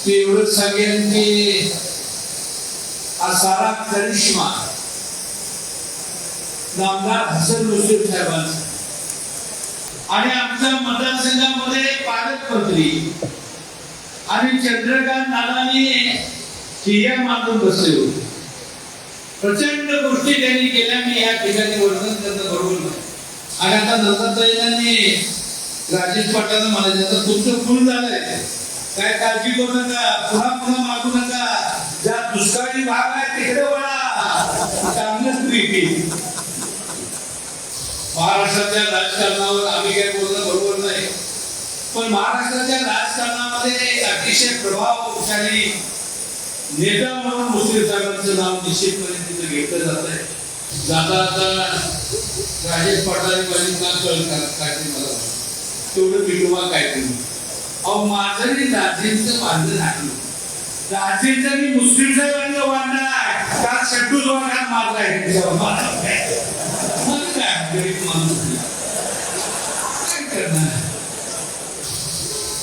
मी एवढंच सांगेन की हा सारा करिश्मा नामदार हसन मुश्रीफ साहेबांचा आणि आमच्या मतदारसंघामध्ये पालकमंत्री आणि चंद्रकांत नानांनी ठिय्या मागून बसले होते. प्रचंड गोष्टी त्यांनी केल्या. मी या ठिकाणी वर्णन करणं बरोबर नाही. आणि आता नंदताईंनी राजेश पाटलांना म्हणायचं तुमचं फुल झालंय, काय काळजी करू नका, पुन्हा पुन्हा मागू नका, ज्या दुष्काळी भाग आहे तिकडे वळा, चांगलंच पीक. महाराष्ट्राच्या राजकारणावर आम्ही काय बोलणं बरोबर नाही, पण महाराष्ट्राच्या राजकारणामध्ये अतिशय प्रभावशाली नेता म्हणून मुश्रीफ साहेबांचं नाव निश्चितपणे तिथं घेतलं जात आहे. जाता राजेश पाटलांनी माझी का कळ काय मला तेवढं पिटुवा काय तुम्ही अहो माझं राजेंचं बांधलं नाही. राजेंचं मी मुश्रीफ साहेबांचं बांधलं का शड्डूच वाघात मारला आहे गरीब माणूस काय करणार.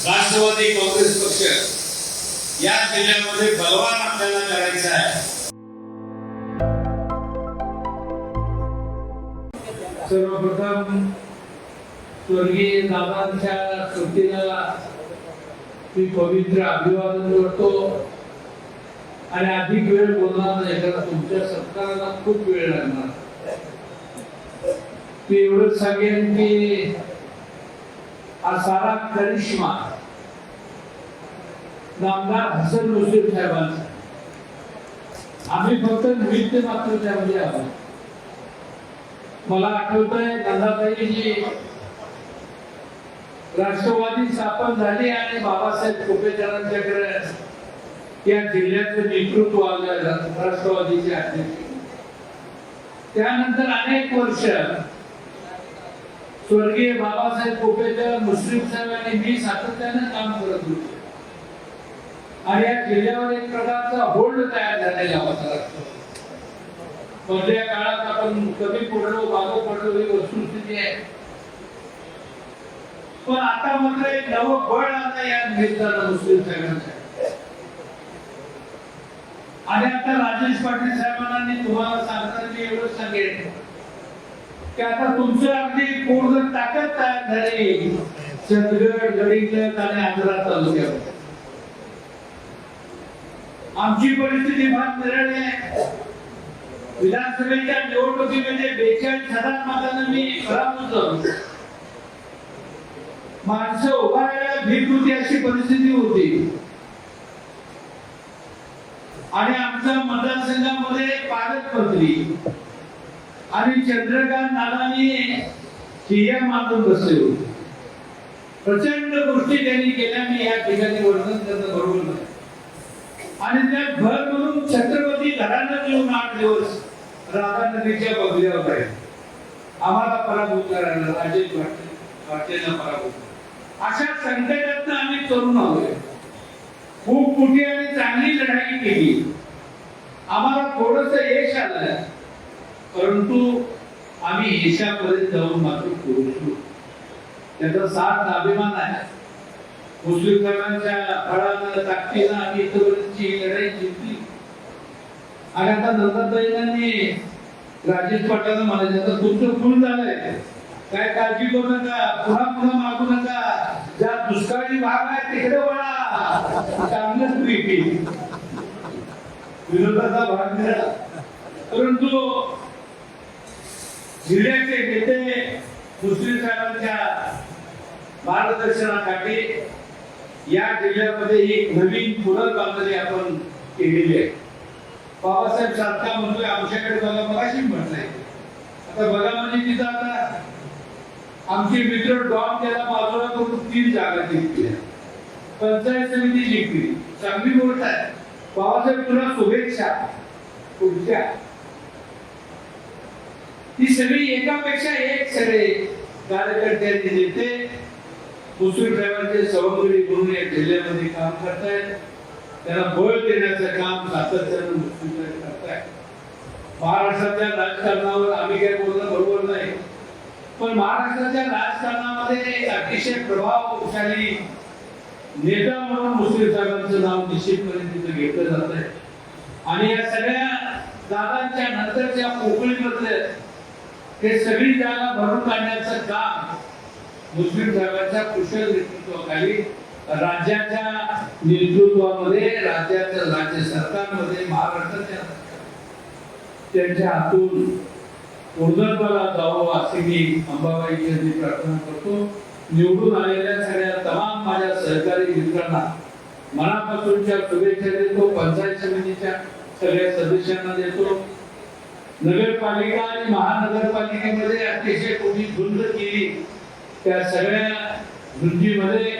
राष्ट्रवादी काँग्रेस पक्ष या जिल्ह्यामध्ये बलवान आपल्याला करायचा आहे. सर्वप्रथम स्वर्गीय दादांच्या स्मृतीला मी पवित्र अभिवादन करतो आणि अधिक वेळ बोलणार नाही कारण तुमच्या सत्काराला खूप वेळ लागणार. मी एवढंच सांगेन की हा सारा करिश्मा नामदार हसन मुश्रीफ साहेबांचा. आम्ही फक्त निमित्त मात्र त्यामध्ये आहोत. मला आठवतंय नंदाताईंची राष्ट्रवादी स्थापन झाली आणि बाबासाहेब खोपेकरांच्याकडे या जिल्ह्याचं नेतृत्व आलं राष्ट्रवादीचे अध्यक्ष. त्यानंतर अनेक वर्ष स्वर्गीय बाबासाहेब खोपेकर, मुश्रीफ साहेब आणि मी सातत्यानं काम करत होतो आणि या जिल्ह्यावर एक प्रकारचा होल्ड तयार झालेला होता. मधल्या काळात आपण कमी पडलो मागं पडलो ही वस्तुस्थिती आहे, पण आता मात्र एक नवं बळ आता या निमित्तानं मुश्रीफ साहेबांचं. आणि आता राजेश पाटील साहेबांनी तुम्हाला सांगताना मी एवढंच सांगेन की आता तुमचं अगदी पूर्ण ताकद तयार झाली चंदगड, गडिंग्लज आणि आंध्रा तालुक्यात. आमची परिस्थिती फार निराळी आहे. विधानसभेच्या निवडणुकीमध्ये 42,000 मतांनी मी पराभूत झालो. माणसं उभारायला भीत होती अशी परिस्थिती होती आणि आमच्या मतदारसंघामध्ये पालकमंत्री आणि चंद्रकांत नानांनी ठिय्या मागून बसले होते. प्रचंड गोष्टी त्यांनी केल्या. मी या ठिकाणी वर्णन करणं बरोबर नाही. आणि त्या भर म्हणून छत्रपती घराण्यात येऊन 8 दिवस राधा नदीच्या बगल्यावर आहे. आम्हाला पराभूत करायला राजेश पाटील पराभूत. अशा संकटातून आम्ही तरुण आलोय. खूप मोठी आणि चांगली लढाई केली. आम्हाला थोडस यश आलं, परंतु आम्ही यशापर्यंत जाऊन मात्र पोहोचलो. त्याचा साथ अभिमान आहे. मुस्लिम धर्माच्या फळानं ताकदीनं आम्ही इथपर्यंतची लढाई जिंकली. आणि आता नंदताईंनी राजेश पाटलांना म्हणायचं तुमचं फुल झालंय, काय काळजी करू नका, पुन्हा पुन्हा मागू नका, ज्या दुष्काळी भाग आहे तिकडे वळा, चांगलंच पीक. विरोधाचा भाग दिला, परंतु जिल्ह्याचे नेते मुस्लिम साहेबांच्या मार्गदर्शनाखाली या जिल्ह्यामध्ये एक नवीन पुनर्बांधणी आपण केलेली आहे. बाबासाहेब सारखा म्हणतोय आमच्याकडे बघा, मगाशी म्हटलंय. आता बघा म्हणजे तिथं आता आमचे मित्र डॉन त्याला बाजूला करून 3 जागा जिंकल्या, पंचायत समिती जिंकली. चांगली गोष्ट आहे. बाबासाहेब तुला शुभेच्छा. पुढच्या ही सगळी एकापेक्षा एक सगळे कार्यकर्त्यांनी नेते मुस्लिम साहेबांचे सवंगडी म्हणून या जिल्ह्यामध्ये काम करतायत. त्यांना बळ देण्याचं काम सातत्यानं मुस्लिम साहेब करतायत. महाराष्ट्राच्या राजकारणावर आम्ही काय बोलणं बरोबर नाही, पण महाराष्ट्राच्या राजकारणामध्ये अतिशय प्रभावशाली नेता म्हणून मुश्रीफ साहेबांचं नाव निश्चितपणे तिथं घेतलं जात आहे. आणि या सगळ्या जागांच्या नंतरच्या पोकळीमधले हे सगळी जागा भरून काढण्याचं काम मुश्रीफ साहेबांच्या कुशल नेतृत्वाखाली राज्याच्या नेतृत्वामध्ये राज्य सरकारमध्ये महाराष्ट्राच्या त्यांच्या हातून पूर्णत्वाला जावं अशी मी अंबाबाईची प्रार्थना करतो. निवडून आलेल्या सगळ्या तमाम माझ्या सहकारी मित्रांना मनापासूनच्या शुभेच्छा देतो. पंचायत समितीच्या सगळ्या सदस्यांना देतो. नगरपालिका आणि महानगरपालिकेमध्ये अतिशय कोणी धुंद केली त्या सगळ्या धुंदीमध्ये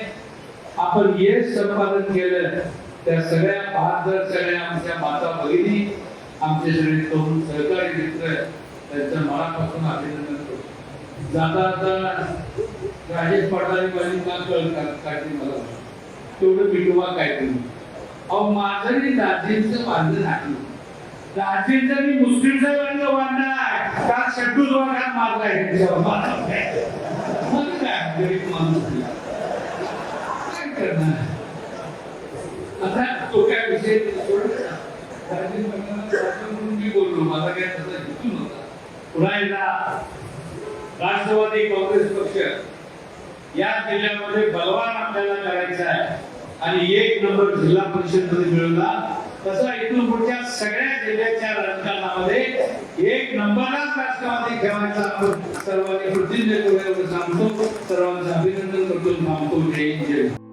आपण यश संपादन केलं. त्या सगळ्या बहादर सगळ्या आमच्या माता भगिनी आमचे सगळे तरुण सहकारी मित्र त्यांचं मनापासून अभिनंदन करतो. जाता राजेश पडणारी माझी का काढली मला तेवढं मिटवा काय तुम्ही अहो माझं दाजींचं बांधलं नाही. दाजींचं मी मुस्लिम साहेबांचं बांधलं आहे का शेड्यूल वाघात मारलाय मग काय गरीब माणूस काय करणार. आता तो काय विषय मी बोललो माझा काय तसा हेतू नव्हता. पुन्हा एकदा राष्ट्रवादी काँग्रेस पक्ष या जिल्ह्यामध्ये बलवान आपल्याला करायचा आहे आणि 1 नंबर जिल्हा परिषद मध्ये मिळवला. तसा इथून पुढच्या सगळ्या जिल्ह्याच्या राजकारणामध्ये 1 नंबरलाच राष्ट्रवादी ठेवायचा आपण सर्वांनी प्रतिज्ञा करूया सांगतो. सर्वांचं अभिनंदन करतो. थांबतो. जय हिंद.